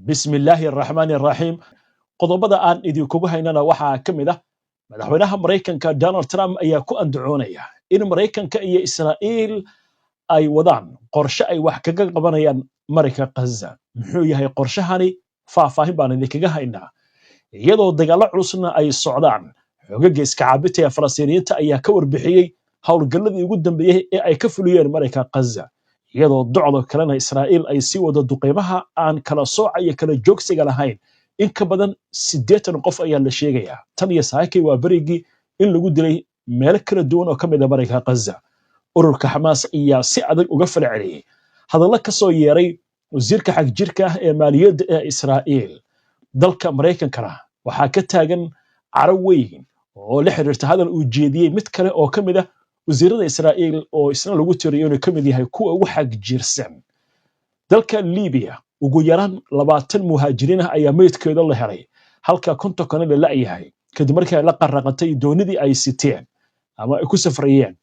بسم الله الرحمن الرحيم qodobada aan idinkugu haynana waxaa ka mid ah madaxweynaha Mareykanka Donald Trump ayaa ku andacoonaya in Mareykanka iyo Israa'iil ay wadaan qorshe ay wax kaga qabanayaan Mareyka Gaza muxuu yahay qorshahani faahfaahin baan idinkaga haynaa iyadoo dagaalo culusna ay socdaan xoogagga iska caabinta ee Falastiiniyiinta ayaa ka warbixiyay howlgalladii ugu dambeeyay ee ay ka fuliyeen Mareyka Gaza iyadoo docdo kalena Israa'iil ay sii wado duqeymaha aan kala sooca iyo kala joogsiga lahayn in ka badan 80 qof ayaa la sheegayaa tan iyo saakay waa barigii in lagu dilay meel kala duwan oo ka mid ah Mareyka Gaza ururka Hamas ayaa si adag uga falceliyay hadallo ka soo yeeray wasiirka xaq jirka ah ee maaliyadda ee Israa'iil dalka Mareykankana waxaa ka taagan caro weyn oo la xiriirta hadal uu jeediyay mid kale oo ka mid ah wasiirada Israa'iil oo isna lagu tiriyo inuu ka mid yahay kuwa ugu xaq jirsan dalka Liibiya ugu yaraan 20 muhaajiriin ah ayaa meydkooda la helay halka 50 kana la la'yahay kadib markii ay la qarraqatay doonidii ay siteen ama ay ku safrayeen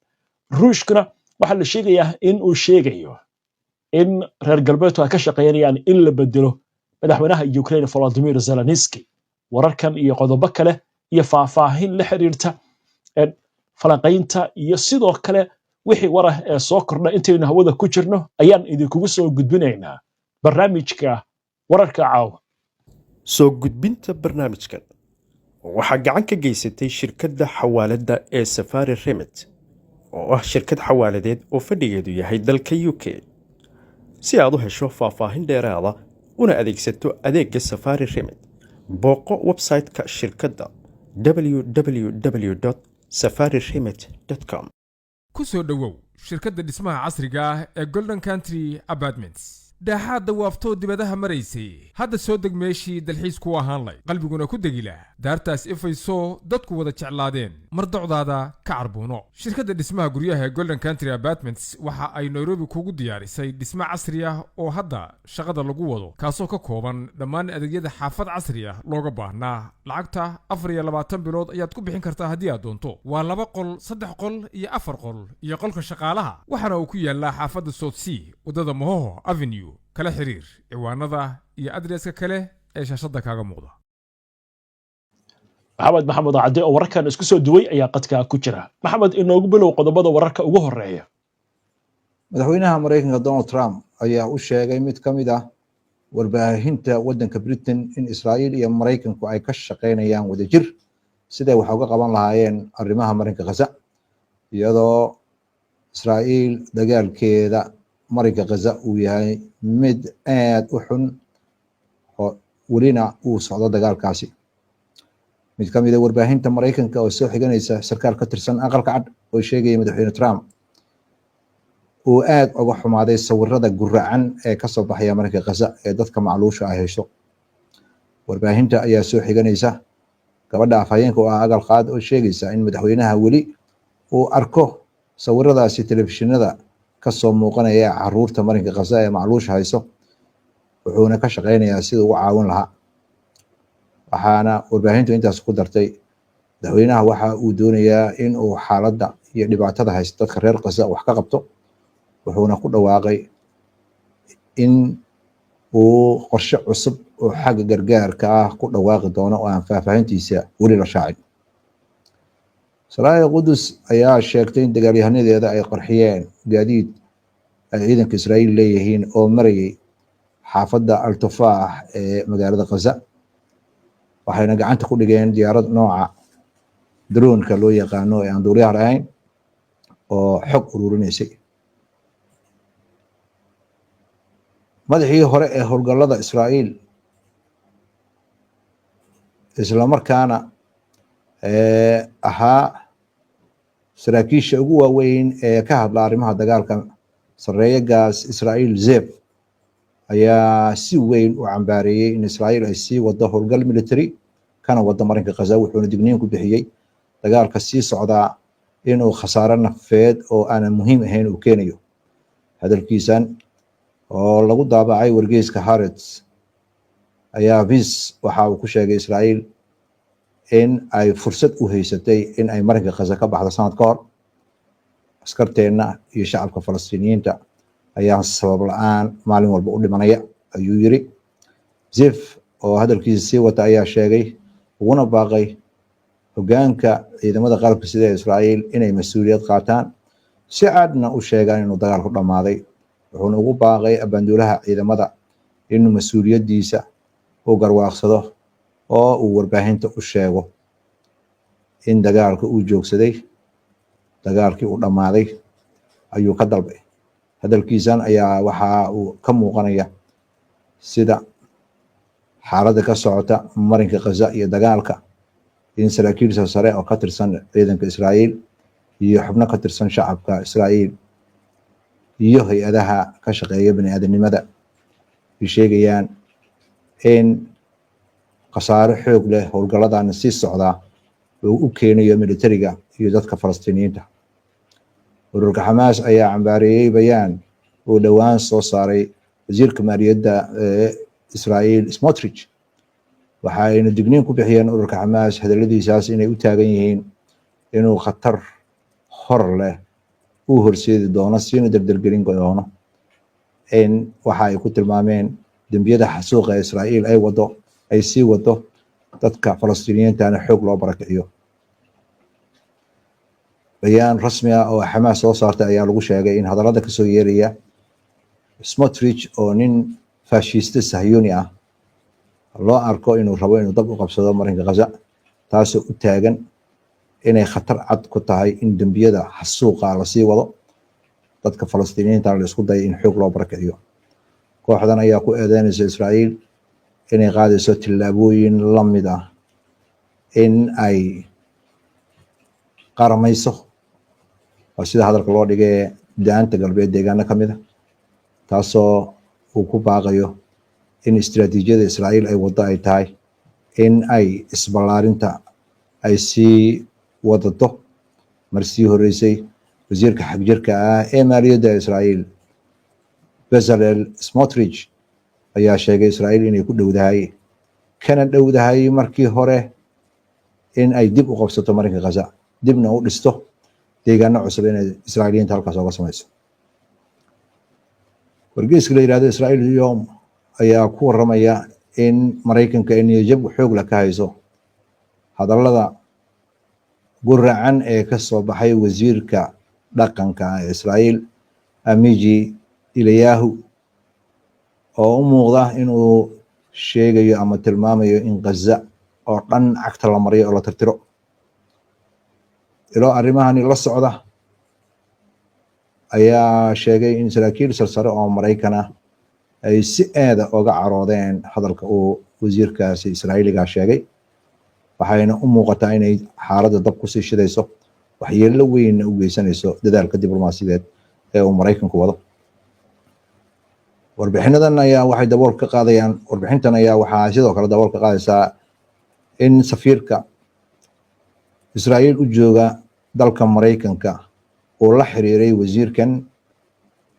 ruushkuna waxa la sheegayaa in uu sheegayo in reer galbeedku ay ka shaqeynayaan in la bedelo madaxweynaha Ukraine Volodymyr Zelensky wararkan iyo qodobo kale iyo faahfaahin la xiriirta falanqaynta iyo sidoo kale wixii warah ee soo kordha intaynu hawada ku jirno ayaan idinkugu soo gudbinaynaa barnaamijka wararka caawa soo gudbinta barnaamijkan waxaa gacan ka geysatay shirkadda xawaaladda ee Safari Remit oo ah shirkad xawaaladeed oo fadhigeedu yahay dalka UK si aad u hesho faahfaahin dheeraada una adeegsato adeegga Safari Remit booqo website-ka shirkadda www.safariremit.com ku soo dhawow shirkadda dhismaha casriga ah ee Golden Country Apartments daaxaadda waaftoo dibadaha maraysay hadda soo deg meeshii dalxiis ku ahaan lay qalbiguna ku degila daartaas ifayso dadku wada jeclaadeen mar docdaada ka carbuuno shirkadda dhismaha guryaha ee Golden Country Apartments waxa ay Nairobi kugu diyaarisay dhismo casri ah oo hadda shaqada lagu wado kaasoo ka kooban dhammaan adeegyada xaafad casri ah looga baahnaa lacagta 24 bilood ayaad ku bixin kartaa haddii aad doonto waa 2 qol 3 qol iyo 4 qol iyo qolka shaqaalaha waxaana uu ku yaalaa xaafadda South Sea wadada Mohoho Avenue kala xiriir ciwaanada iyo adreeska kale ee shaashada kaaga muuqda maxamed Cadde oo wararkan isku soo duway ayaa qadka ku jira maxamed inoogu bilow qodobada wararka ugu horeeya madaxweynaha Mareykanka Donald Trump ayaa u sheegay mid ka mid ah warbaahinta wadanka Britain in Israa'iil iyo Mareykanku ay ka shaqeynayaan wadajir sidii wax uga qaban lahaayeen arrimaha Mareykanka Gaza iyadoo Israa'iil dagaalkeeda Mareykanka Gaza uu yahay mid aad u xun oo welina uu socdo dagaalkaasi mid ka mid ah warbaahinta Mareykanka oo soo xiganaysa sarkaal ka tirsan aqalka cad oo sheegay madaxweyne Trump uu aad uga xumaaday sawirada guracan ee ka soo baxaya Mareykanka Gaza ee dadka macluusha ah haysto warbaahinta ayaa soo xiganaysa gabadha afhayeenka oo aqal qaad oo sheegaysa in madaxweynaha weli uu arko sawiradaasi telefishinada ka soo muuqanaya caruurta Mareykanka Gaza ee macluusha haysto wuxuuna ka shaqeynayaa sidii uu caawin lahaa waxaana warbaahintu intaas ku dartay madaxweynaha waxa uu doonayaa in uu xaaladda iyo dhibaatada haysta dadka reer Gaza wax ka qabto wuxuuna ku dhawaaqay in uu qorshe cusub oo xagga gargaarka ah ku dhawaaqi doono oo aan faahfaahintiisa weli la shaacin Saraa'iil Qudus ayaa sheegtay in dagaalyahanadeeda ay qarxiyeen gaadiid ay ciidanka Israa'iil leeyihiin oo marayay xaafadda Al-Tufaax ee magaalada Gaza waxayna gacanta ku dhigeen diyaarad nooca drone-ka loo yaqaano ee aan duuliyaha lahayn oo xog ururinaysay madaxii hore ee howlgallada Israa'iil isla markaana ahaa saraakiisha ugu waaweyn ee ka hadla arrimaha dagaalka sareeya gaas Israa'iil Zev ayaa si weyn u cambaareeyay in Israa'iil ay sii wado howlgal military kana wada Mareykanka Gaza wuxuuna digniin ku bixiyay dagaalka sii socda inuu khasaaro nafeed oo aan muhiim ahayn uu keenayo hadalkiisan oo lagu daabacay wargeyska Haaretz ayaa waxa uu ku sheegay Israa'iil in ay fursad u haysatay in ay Mareykanka Gaza ka baxdo sanad ka hor askarteena iyo shacabka Falastiiniyiinta ayaa sabab la'aan maalin walba u dhimanaya ayuu yiri zef oo hadalkiisa sii wata ayaa sheegay uguna baaqay hoggaanka ciidamada qalabka sida Israa'iil inay mas'uuliyad qaataan si cadna u sheegaan inuu dagaalku dhamaaday wuxuuna ugu baaqay abaanduulaha ciidamada inuu mas'uuliyadiisa uu garwaaqsado oo uu warbaahinta u sheego in dagaalka uu joogsaday dagaalkii uu dhamaaday ayuu ka dalbay hadalkiisan ayaa waxa uu ka muuqanaya sida xaaladda ka socota marinka Gaza iyo dagaalka in saraakiil sare oo ka tirsan ciidanka Israa'iil iyo xubno ka tirsan shacabka Israa'iil iyo hay'adaha ka shaqeeya bini'aadanimada ay sheegayaan in khasaare xoog leh howlgalladan sii socda uu u keenayo militariga iyo dadka Falastiiniyiinta. ururka Xamaas ayaa cambaareeyay bayaan uu dhawaan soo saaray wasiirka maaliyadda Israa'iil Smotrich waxayna digniin ku bixiyeen ururka Xamaas hadaladiisaas inay u taagan yihiin inuu khatar hor leh uu horseedi doono siina dardalgelin doono in waxa ay ku tilmaameen dambiyada xasuuqa Israa'iil ay sii wado dadka Falastiiniyiinta xoog loo barakiciyo. bayaan rasmi ah oo Xamaas soo saartay ayaa lagu sheegay in hadallada ka soo yeeraya Smotrich oo nin faashiste Sahyuuni ah loo arko inuu rabo inuu dab u qabsado marinka Gaza taasoo u taagan inay khatar cad ku tahay in dambiyada xasuuqa la sii wado dadka Falastiiniyiinta la isku day in xoog loo barakiciyo. kooxdan ayaa ku eedeynaysa Israa'iil inay qaadayso tillaabooyin la mid ah in ay qaramayso sida hadalka loo dhigay daanta galbeed deegaano ka mid ah taasoo uu ku baaqayo in istiraatiijiyada Israa'iil ay wado ay tahay in ay isballaarinta ay sii wadato marsii horeysay wasiirka xagjirka ah ee maaliyadda Israa'iil Bezalel Smotrich ayaa sheegay Israa'iil inay ku dhowdahay markii hore in ay dib u qabsato marinka Gaza dibna u dhisto deegaano cusub in Israa'iiliyiinta halkaas uga samayso. wargeyska la yiraahdo Israa'iil Yom ayaa ku waramaya in Mareykanka ay niyad xoog la ka hayso hadallada guracan ee ka soo baxay wasiirka dhaqanka ee Israa'iil Amiji Eliyahu oo u muuqda inuu sheegayo ama tilmaamayo in Gaza oo dhan cagta la mariyo oo la tirtiro. ilo arrimahani la socda ayaa sheegay in saraakiil sare oo Mareykan ah ay si aada uga caroodeen hadalka uu wasiirkaasi Israa'iiliga sheegay waxayna u muuqataa inay xaaladda dab ku sii shidayso waxyeello weyn u geysanayso dadaalka diblomaasiyadeed ee uu Mareykanku wado. warbixintan ayaa waxaa sidoo kale dabool ka qaadaysaa in safiirka Israa'iil u jooga dalka Mareykanka uu la xiriiray wasiirkan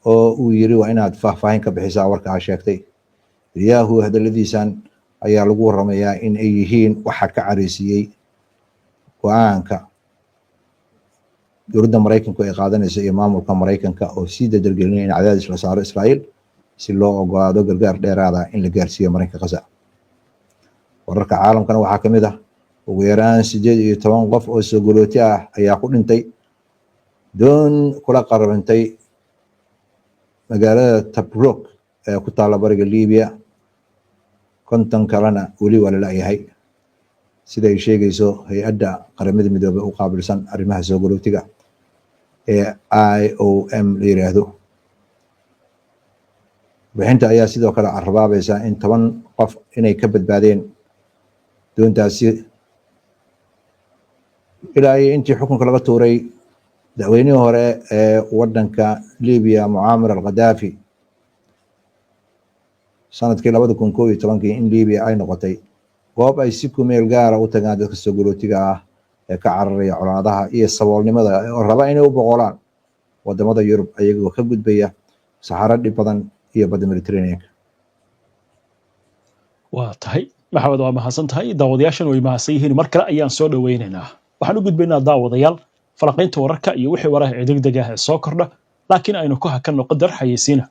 oo uu yiri waa inaad faahfaahin ka bixisaa warka aad sheegtay. Eliyahu hadaladiisan ayaa lagu waramayaa in ay yihiin waxa ka cariisiyay go'aanka dowladda Mareykanku ay qaadanayso iyo maamulka Mareykanka oo sii dadalgelinaya in cadaadis la saaro Israa'iil si loo ogaado gargaar dheeraad ah in la gaarsiiyo marinka Gaza. wararka caalamkana waxaa ka mid ah ugu yaraan 18 qof oo soo galooti ah ayaa ku dhintay doon kula qarabantay magaalada Tobruk ee ku taala bariga Liibiya. 50 kalena weli waa la laayahay sida ay sheegayso hay'adda qaramada midoobay u qaabilsan arrimaha soo galootiga ee IOM la yiraahdo. bixinta ayaa sidoo kale carabaabaysa in 10 qof inay ka badbaadeen doontaasi ilaa intii xukunka laga tuuray dacweynihii hore ee wadanka Liibiya Muammar al-Gaddafi sanadkii 2011 in Liibiya ay noqotay goob ay si ku meel gaar ah u tagaan dadka soo galootiga ah ee ka cararaya colaadaha iyo saboolnimada oo raba inay u boqolaan wadamada Yurub ayagoo ka gudbaya saxaro dhib badan iyo badda Mediterranean-ka. waa tahay maxamed waa mahadsan tahay daawadayaashan way mahadsan yihiin mar kale ayaan soo dhaweynaynaa waxaan u gudbaynaa daawadayaal falanqaynta wararka iyo wixii waraha degdeg ah ee soo kordha laakiin aynu ku hakanno qadar xayeysiina.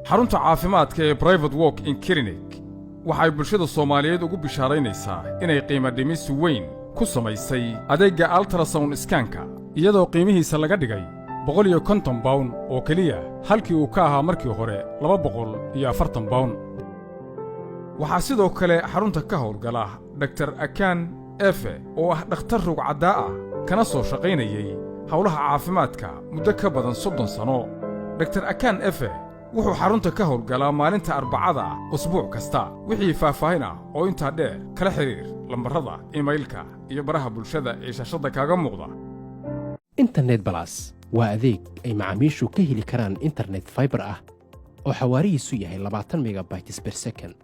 xarunta caafimaadka ee Private Walk in Clinic waxay bulshada Soomaaliyeed ugu bishaaraynaysaa inay qiimo dhimis weyn ku samaysay adeegga ultrasound scanka iyadoo qiimihiisa laga dhigay 150 pound oo kaliya halkii uu ka ahaa markii hore 240 pound. waxaa sidoo kale xarunta ka howlgala Dr. Akan Efe oo ah dhakhtar rugcadaa ah kana soo shaqaynayay hawlaha caafimaadka muddo ka badan 30 sano. Dr. Akan Efe wuxuu xarunta ka howlgalaa maalinta Arbacada usbuuc kasta. wixii faahfaahin ah oo intaa dheer kala xiriir lambarada emailka iyo baraha bulshada ee shaashada kaaga muuqda. internet plus waa adeeg ay macaamiishu ka heli karaan internet fiber ah oo xawaarihiisu yahay 20 megabytes per second.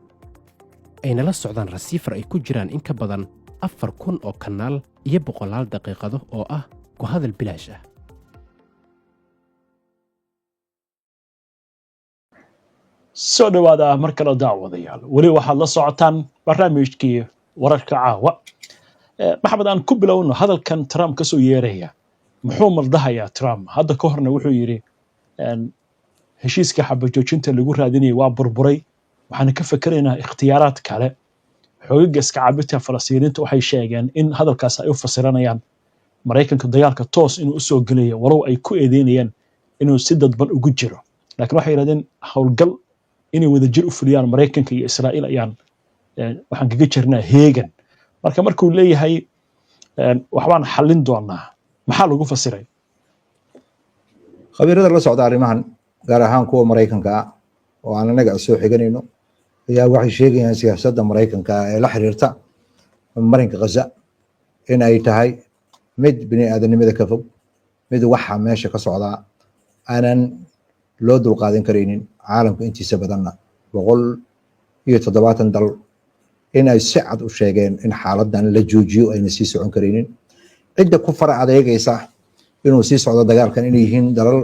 ayna la socdaan rasiifar ay ku jiraan in ka badan 4,000 oo kanaal iyo 100 daqiiqado oo ah ku hadal bilaash ah. soo dhawaada mar kale daawadayaal weli waxaad la socotaan barnaamijkii wararka caawa. maxamed aan ku bilowno hadalkan Trump ka soo yeeraya muxuu maldahayaa Trump hadda ka horna wuxuu yiri heshiiska xabajoojinta lagu raadinayay waa burburay waxaan ka fakaraynaa ikhtiyaaraad kale. xoogagga iska caabinta Falastiiniinta waxay sheegeen in hadalkaas ay u fasiranayaan Mareykanka dagaalka toos inuu soo galayo walow ay ku eedeynayaan inuu si dadban ugu jiro, laakiin waxay yiraahdeen howlgal inay wada jir u fuliyaan Mareykanka iyo Israa'iil ayaan waxaan kaga jirnaa heegan. markuu leeyahay waxbaan xallin doonaa maxaa lagu fasiray? khabiirada la socda arrimahan gaar ahaan kuwa Mareykanka oo aan anaga soo xiganayno ayaa waxay sheegayaan siyaasadda Mareykanka ee la xiriirta marinka Gaza in ay tahay mid bini'aadanimada ka fog, mid waxa meesha ka socda aanan loo dulqaadan karaynin. caalamka intiisa badanna 170 dal in ay si cad u sheegeen in xaaladan la joojiyo ayna sii socon karaynin. cidda ku fara adeegaysa inuu sii socdo dagaalkan inay yihiin dalal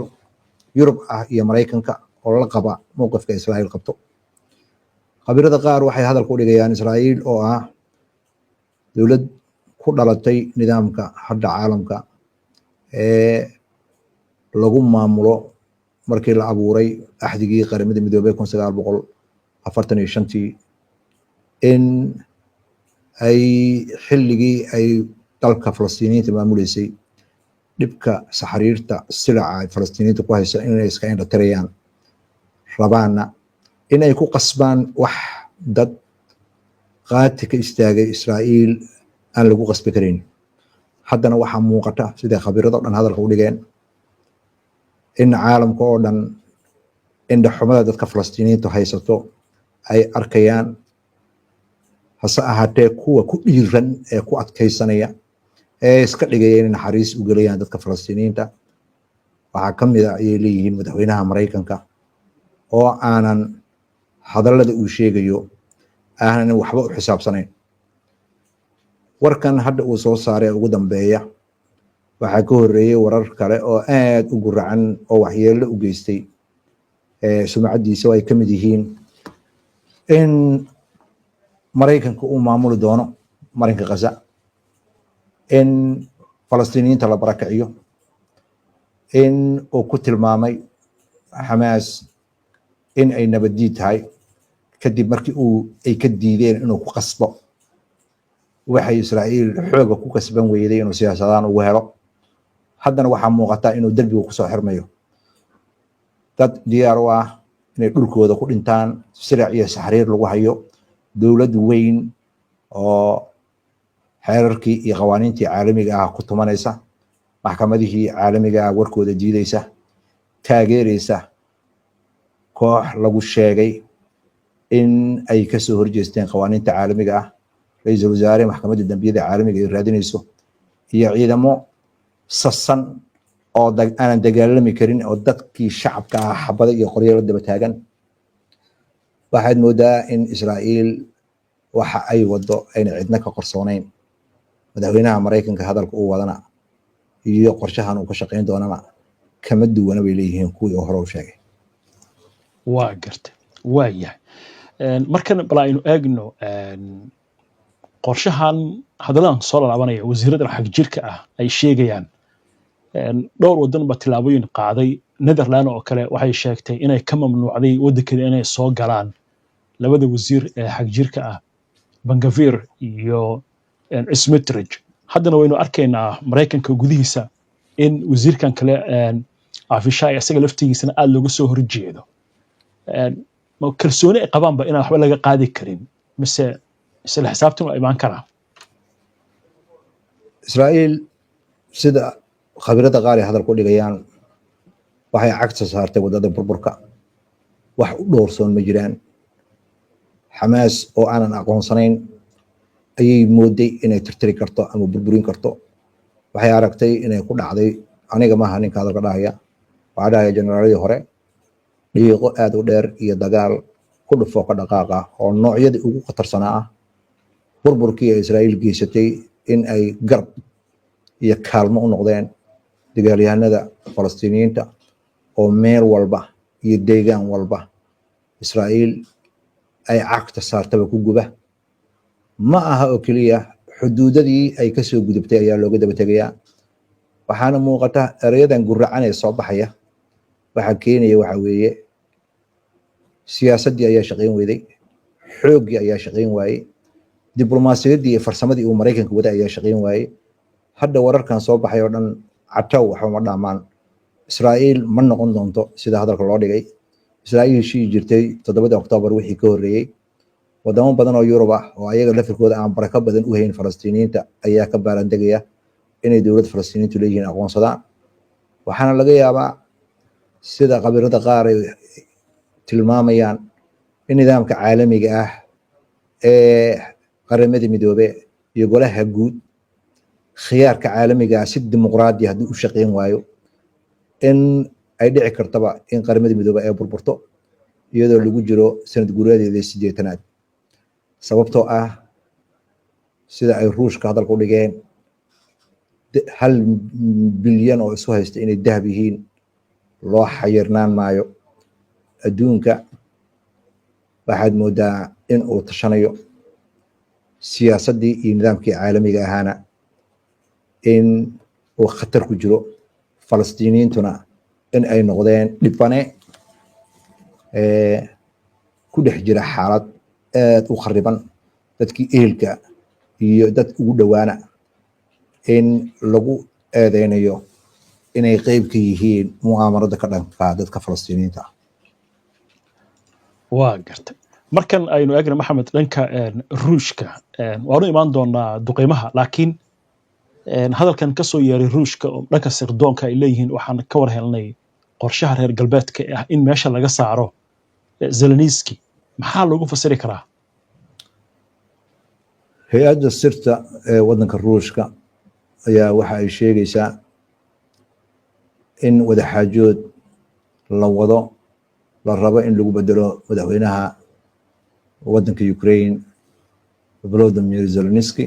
Yurub ah iyo Mareykanka oo la qaba mowqifka Israa'iil qabto. khabiirada qaar waxay hadal ku dhigayaan Israa'iil oo ah dawlad ku dhalatay nidaamka hadda caalamka ee lagu maamulo markii la abuuray axdigii qaramada midoobay 1945 in ay xilligii ay dalka Falastiiniinta maamuleysay dhibka saxariirta silaca ay Falastiiniinta ku hayso inay iska indha tirayaan rabaana inay ku qasbaan wax dad qaati ka istaagay Israa'iil aan lagu qasbi karin. haddana waxaa muuqata sida khabiirada dhan hadalka u dhigeen in caalamka oo dhan indha xumada dadka Falastiiniinta haysato ay arkayaan. hase ahaatee kuwa ku dhiiran ee ku adkaysanaya ee iska dhigaya in naxariis u galayaan dadka Falastiiniinta waxaa ka mid ah ayay leeyihiin madaxweynaha Mareykanka oo aanan hadallada uu sheegayo aanan waxba u xisaabsanayn. warkan hadda uu soo saaray ugu dambeeya waxaa ka horeeyay warar kale oo aad u guracan oo waxyeello u geystay sumcadiisa oo ay ka mid yihiin in Mareykanka uu maamuli doono marinka Gaza, in Falastiiniinta la barakiciyo, in uu ku tilmaamay Xamaas in ay nabaddiid tahay kadib markii ay ka diideen inuu ku qasbo waxay Israa'iil xooga ku kasban weyday inuu siyaasadaan ugu helo. haddana waxaa muuqata inuu darbiga ku soo xirmayo dad diyaar u ah inay dhulkooda ku dhintaan silic iyo saxariir lagu hayo. dawlad weyn oo xeerarkii iyo qawaaniintii caalamiga ah ku tumanaysa, maxkamadihii caalamiga ah warkooda diidaysa, taageeraysa koox lagu sheegay in ay ka soo horjeesteen qawaaniinta caalamiga ah. ra'iisul wasaare maxkamadda dambiyada caalamiga ay raadinayso iyo ciidamo sasan oo aanan dagaalami karin oo dadkii shacabka ah xabada iyo qoryo la daba taagan. waxaad moodaa in Israa'iil waxa ay wado ayna cidna ka qarsoonayn. madaxweynaha Mareykanka hadalka uu wadana iyo qorshahan uu ka shaqeyn doonana kama duwana bay leeyihiin kuwii hore u sheegay. waa gartay waa yahay. markan bal aynu eegno qorshahan hadalaan soo laabanaya wasiirada xaq jirka ah ay sheegayaan dhowr wadan ba tilaabooyin qaaday. Netherland oo kale waxay sheegtay inay ka mamnuucday wadankeeda inay soo galaan labada wasiir ee xagjirka ah Bangavir iyo Smotrich haddana waynu arkaynaa Mareykanka gudihiisa in wasiirkan kale Afishay isaga laftigiisana aad looga soo horjeedo ma kalsooni ay qabaanba inaan waxba laga qaadi karin mise isla xisaabtan waa imaan karaa Israa'iil sida khabiirada qaar ay hadal ku dhigayaan waxay cagta saartay wadada burburka wax u dhowrsoon ma jiraan Xamaas oo aanan aqoonsanayn ayay mooday inay tirtiri karto ama burburin karto waxay aragtay inay ku dhacday aniga maaha ninka hadalka dhahaya waxa dhahaya generaaladii hore dhiiqo aad u dheer iyo dagaal ku dhufo ka dhaqaaqa oo noocyadii ugu khatarsanaa ah burburkii ay Israa'iil geysatay in ay garab iyo kaalmo u noqdeen dagaalyahanada Falastiiniyiinta oo meel walba iyo deegaan walba Israa'iil ay cagta saartaba ku guba ma aha oo kaliya xuduudadii ay ka soo gudubtay ayaa looga daba tagayaa waxaana muuqata erayadan guracan ee soo baxaya waxa keenaya waxa weeye siyaasadii ayaa shaqeyn weyday xoogii ayaa shaqeyn waayay diblomaasiyadii iyo farsamadii uu Mareykanka wada ayaa shaqeyn waayay hadda wararkan soo baxay oo dhan cataw waxa ma dhaamaan Israa'iil ma noqon doonto sida hadalka loo dhigay Israa'iil shii jirtay 7 Oktoobar wixii ka horeeyay wadamo badan oo Yurub ah oo ayaga lafirkooda aan baraka badan u hayn Falastiiniyiinta ayaa ka baaran degaya inay dawladda Falastiiniyiintu leeyihiin aqoonsadaan waxaana laga yaabaa sida khabiirada qaar ay tilmaamayaan in nidaamka caalamiga ah ee qaramada midoobay iyo golaha guud khiyaarka caalamiga ah si dimuqraadi ah u shaqeyn waayo in ay dhici kartaba in qaramada midoobay ay burburto iyadoo lagu jiro sanad guuradeeda 8aad sababtoo ah sida ay Ruushka hadalka u dhigeen 1 bilyan oo isu haysta inay dahab yihiin loo xayirnaan maayo adduunka waxaad moodaa in uu tashanayo siyaasadii iyo nidaamkii caalamiga ahaana in uu khatar ku jiro Falastiiniyiintuna in ay noqdeen dhibane ku dhex jira xaalad aad u khariban dadkii ehelka iyo dad ugu dhawaana in lagu eedeynayo inay qayb ka yihiin mu'aamarada ka dhanka dadka Falastiiniyiinta waa gartay markan aynu eegna Maxamed dhanka Ruushka waanu imaan doonaa duqeymaha laakiin hadalkan ka soo yeeray Ruushka oo dhanka sirdoonka ay leeyihiin waxaan ka war helnay qorshaha reer galbeedka ah in meesha laga saaro Zelensky maxaa lagu fasiri karaa hay'adda sirta ee wadanka Ruushka ayaa waxa ay sheegaysaa in wadaxaajood la wado la rabo in lagu bedelo madaxweynaha wadanka Ukraine Volodymyr Zelensky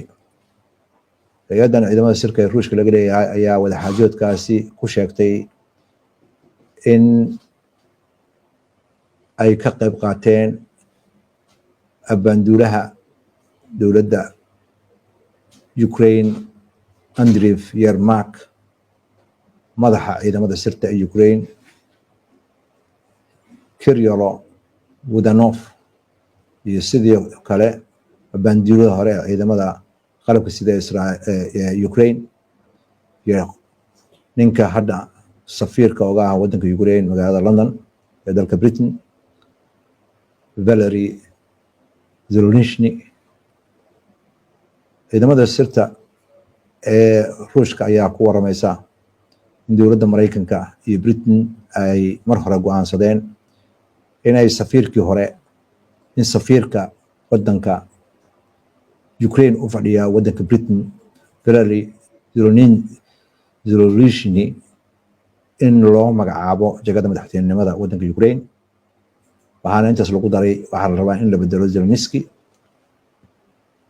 hay'addan ciidamada sirka ee Ruushka laga leeyahay ayaa wadaxaajoodkaasi ku sheegtay in ay ka qayb qaateen abaanduulaha dowladda Ukraine Andriy Yermak madaxa ciidamada sirta ee Ukraine Kirylo Budanov iyo sidoo kale abaanduulaha hore ee ciidamada qalabka sida Ukraine iyo ninka hadda safiirka uga ah wadanka Ukraine magaalada London ee dalka Britain Valery Zelensky ciidamada sirta ee Ruushka ayaa ku waramaysa in dowladda Mareykanka iyo Britain ay mar hore go'aansadeen inay safiirka wadanka Ukraine u fadhiya wadanka Britain Valery Zelensky in loo magacaabo jagada madaxweynenimada wadanka Ukraine waxaana intaas lagu daray waxaa la rabaa in la bedelo Zelensky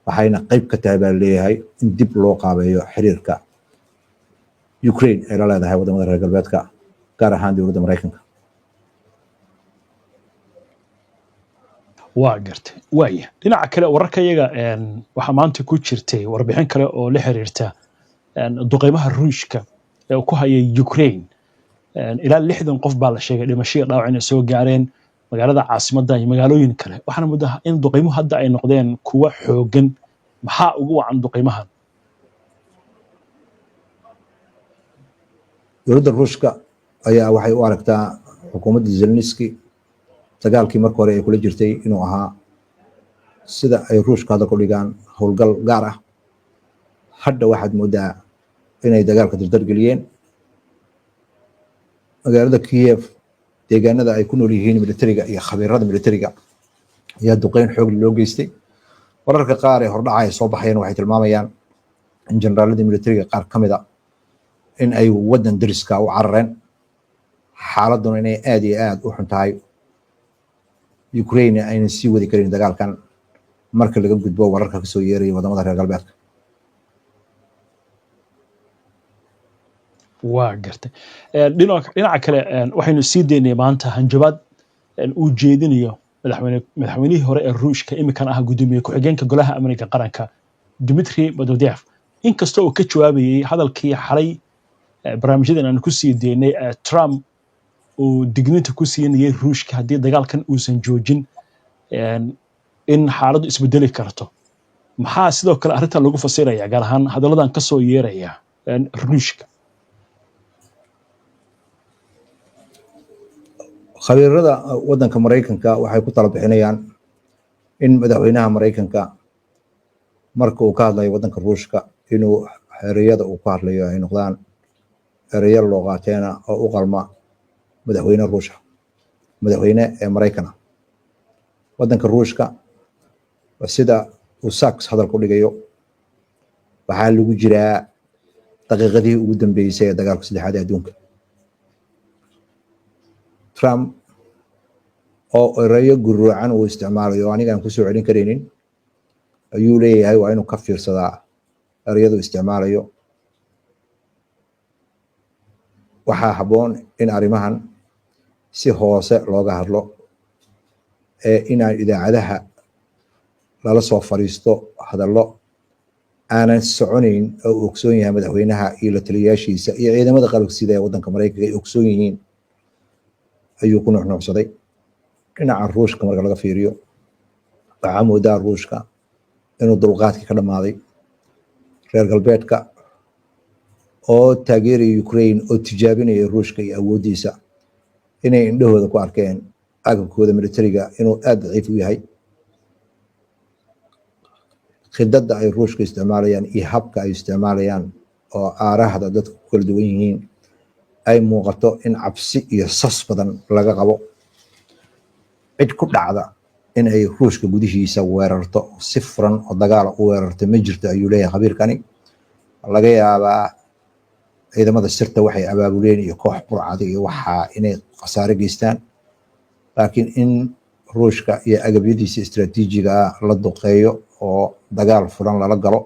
waxayna qayb ka tahay baa leeyahay in dib loo qaabeeyo xiriirka Ukraine ay la leedahay wadamada reer galbeedka gaar ahaan dowladda Mareykanka waa gartay waaya dhinaca kale wararka iyaga waxa maanta ku jirtay warbixin kale oo la xiriirta duqeymaha Ruushka ee ku hayay Ukraine ilaa 60 qof baa la sheegay dhimasho dhaawac inay soo gaareen magaalada caasimadda iyo magaalooyin kale waxaana muddaha in duqeymuhu hadda ay noqdeen kuwa xoogan maxaa ugu wacan duqeymahan dowladda ruushka ayaa waxay u aragtaa xukuumadda Zelensky dagaalkii markii hore ay kula jirtay inuu ahaa sida ay ruushka hadda ku dhigaan howlgal gaar ah hadda waxaad moodaa inay dagaalka dardar geliyeen magaalada Kiev deegaanada ay ku nool yihiin militariga iyo khabiirada militariga ayaa duqeyn xoog loo geystay wararka qaar ee hordhaca ay soo baxayeen waxay tilmaamayaan in generaaladii militariga qaar ka mid ah in ay wadan dariska u carareen xaaladuna inay aad iyo aad u xun tahay Ukraine ayna sii wadi karin dagaalkan marka laga gudbo wararka ka soo yeeray wadamada reer galbeedka waa gartay dhinaca kale waxaynu sii daynay maanta hanjabaad uu jeedinayo madaxweynihii hore ee ruushka imikan ah gudoomiye ku-xigeenka golaha amniga qaranka Dmitry Medvedev inkastoo uu ka jawaabayay hadalkii xalay barnaamijyadan aan ku sii daynay Trump uu digniinta ku siinayay ruushka haddii dagaalkan uusan joojin in xaaladdu isbedeli karto maxaa sidoo kale arrintan lagu fasiraya gaar ahaan hadalladan ka soo yeeraya ruushka khabiirada wadanka Mareykanka waxay ku tala bixinayaan in madaxweynaha Mareykanka marka uu ka hadlayo wadanka ruushka inuu xeriyada uu ku hadlayo ay noqdaan ereyo loo qaateena oo u qalma madaxweyne ruushka madaxweyne ee Mareykanka wadanka ruushka sida uu Sachs hadal ku dhigayo waxaa lagu jiraa daqiiqadii ugu dambeysay ee dagaalka saddexaad ee adduunka Trump oo ereyo guruucan uu isticmaalayo aniga aan ku soo celin kareynin ayuu leeyahay waa inuu ka fiirsadaa ereyadu isticmaalayo waxaa habboon in arrimahan si hoose looga hadlo inaan idaacadaha lala soo fariisto hadallo aanan soconayn oo uu ogsoon yahay madaxweynaha iyo la taliyaashiisa iyo ciidamada qalabka sida ee wadanka Mareykanka ay ogsoon yihiin ayuu ku nuuxnuuxsaday dhinaca ruushka marka laga fiiriyo waxaa moodaa ruushka inuu dulqaadkii ka dhammaaday reer galbeedka oo taageeraya Ukraine oo tijaabinaya ruushka iyo awoodiisa inay indhahooda ku arkeen agabkooda militariga inuu aad daciif u yahay khidada ay ruushka isticmaalayaan iyo habka ay isticmaalayaan oo aarahda dadku ku kala duwan yihiin ay muuqato in cabsi iyo sas badan laga qabo cid ku dhacda in ay ruushka gudihiisa weerarto si furan oo dagaal u weerarto ma jirto ayuu leeyahay khabiirkani laga yaabaa ciidamada sirta waxay abaabuleen iyo koox burcad iyo waxa inay khasaare geystaan laakiin in ruushka iyo agabyadiisa istiraatiijiga la duqeeyo oo dagaal furan lala galo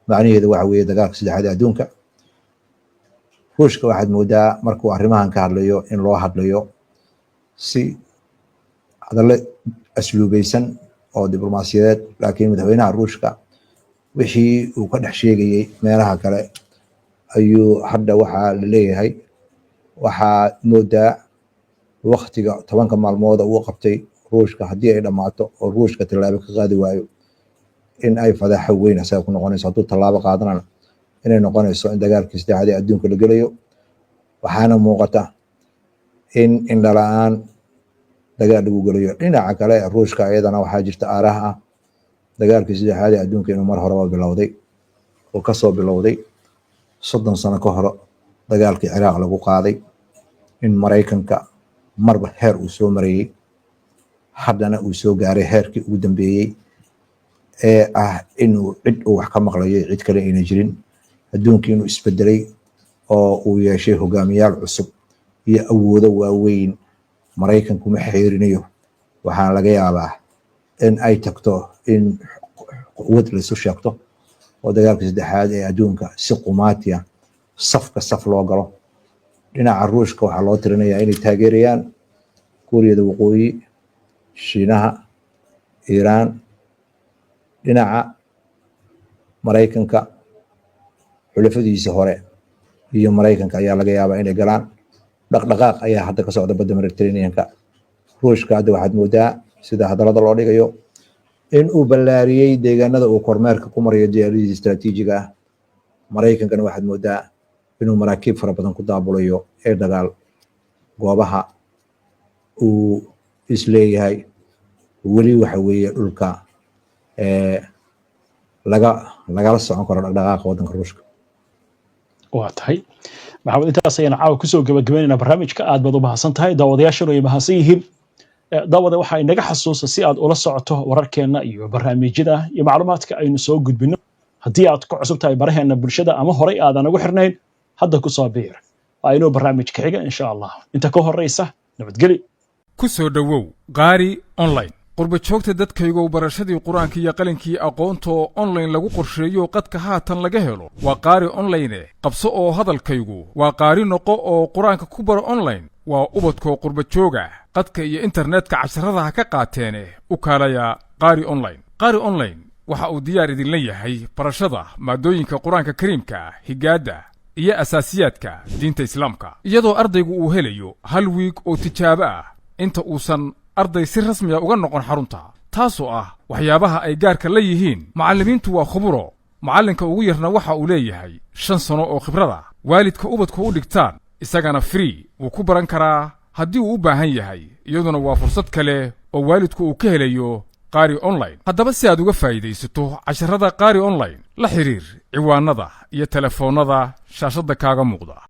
macnaheedu waxa weeye dagaalka saddexaad ee adduunka ruushka waxaad moodaa markuu arrimahan ka hadlayo in loo hadlayo si hadallo asluubaysan oo diblomaasiyadeed laakiin madaxweynaha ruushka wixii uu ka dhex sheegayay meelaha kale ayuu hadda waxaa la leeyahay waxaa moodaa waqtiga 10 maalmood uu qabtay ruushka haddii ay dhammaato oo ruushka tallaabo ka qaadi waayo in ay fadaxa weyn asaga ku noqonayso hadduu tallaabo qaadanana inay noqonayso in dagaalkii saddexaad ee adduunka la gelayo waxaana muuqata in indhala-aan dagaal lagu gelayo dhinaca kale ruushka iyadana waxaa jirta aaraha ah dagaalkii saddexaad ee adduunka inuu mar horeba bilowday oo kasoo bilowday 30 sano ka hor dagaalkii Ciraaq lagu qaaday in Mareykanka marba heer uu soo marayay haddana uu soo gaaray heerkii ugu dambeeyay ee ah inuu cid uu wax ka maqlayo cid kale ayna jirin adduunkii inuu isbedelay oo uu yeeshay hogaamiyaal cusub iyo awoodo waaweyn Mareykanku ma xeerinayo waxaan laga yaabaa in ay tagto in quwad la soo sheegto oo dagaalka saddexaad ee adduunka si qumaatiya saf loo galo dhinaca ruushka waxaa loo tirinayaa inay taageerayaan kuuriyada waqooyi shiinaha iiraan dhinaca Mareykanka xulafadiisa hore iyo Mareykanka ayaa laga yaabaa inay galaan dhaqdhaqaaq ayaa hadda ka socda badda Mediterranean-ka ruushka hadda waxaad moodaa sida hadallada loo dhigayo in uu ballaariyey deegaanada uu kormeerka ku marayo diyaaradiisa istaraatiijiga ah. Maraykankana waxaad moodaa inuu maraakiib fara badan ku daabulayo ee dagaal goobaha uu isleeyahay weli waxa weeye dhulka lagala socon karo dhaqdhaqaaqa waddanka ruushka. waa tahay maxamed, intaas ayaan caawa kusoo gabagabeynayna barnaamijka. aad baad u mahadsan tahay, daawadayaashana ay mahadsan yihiin. daawada waxaa inaga xasuusa si aad ula socoto wararkeena iyo barnaamijyada iyo macluumaadka aynu soo gudbino. haddii aad ku cusub tahay baraheena bulshada ama horay aadan ugu xirnayn, hadda ku soo biir. waa inuu barnaamijka xiga insha allah. inta ka horeysa nabadgeli. ku soo dhowow qaari online. qurba joogta dadkaygu barashadii qur-aanka iyo qalinkii aqoonta oo online lagu qorsheeyo qadka haatan laga helo. waa qaari online. qabso oo hadalkaygu waa qaari noqo oo qur-aanka ku baro online. waa ubadkoo qurba jooga qadka iyo internetka casharadaha ka qaateene u kaalaya qaari online. qaari online waxa uu diyaar idinla yahay barashada maadooyinka qur-aanka kariimka, higaadda iyo asaasiyaadka diinta islaamka, iyadoo ardaygu uu helayo hal wiig oo tijaabo ah inta uusan arday si rasmiya uga noqon xarunta. taasoo ah waxyaabaha ay gaarka la yihiin macallimiintu waa khuburo. macallinka ugu yarna waxa uu leeyahay 5 sano oo khibrada. waalidka ubadku u dhigtaan isagana free wuu ku baran karaa haddii uu u baahan yahay. iyaduna waa fursad kale oo waalidku uu ka helayo qaari online. haddaba si aad uga faa'iidaysato casharada qaari online, la xiriir ciwaanada iyo telefoonnada shaashadda kaaga muuqda.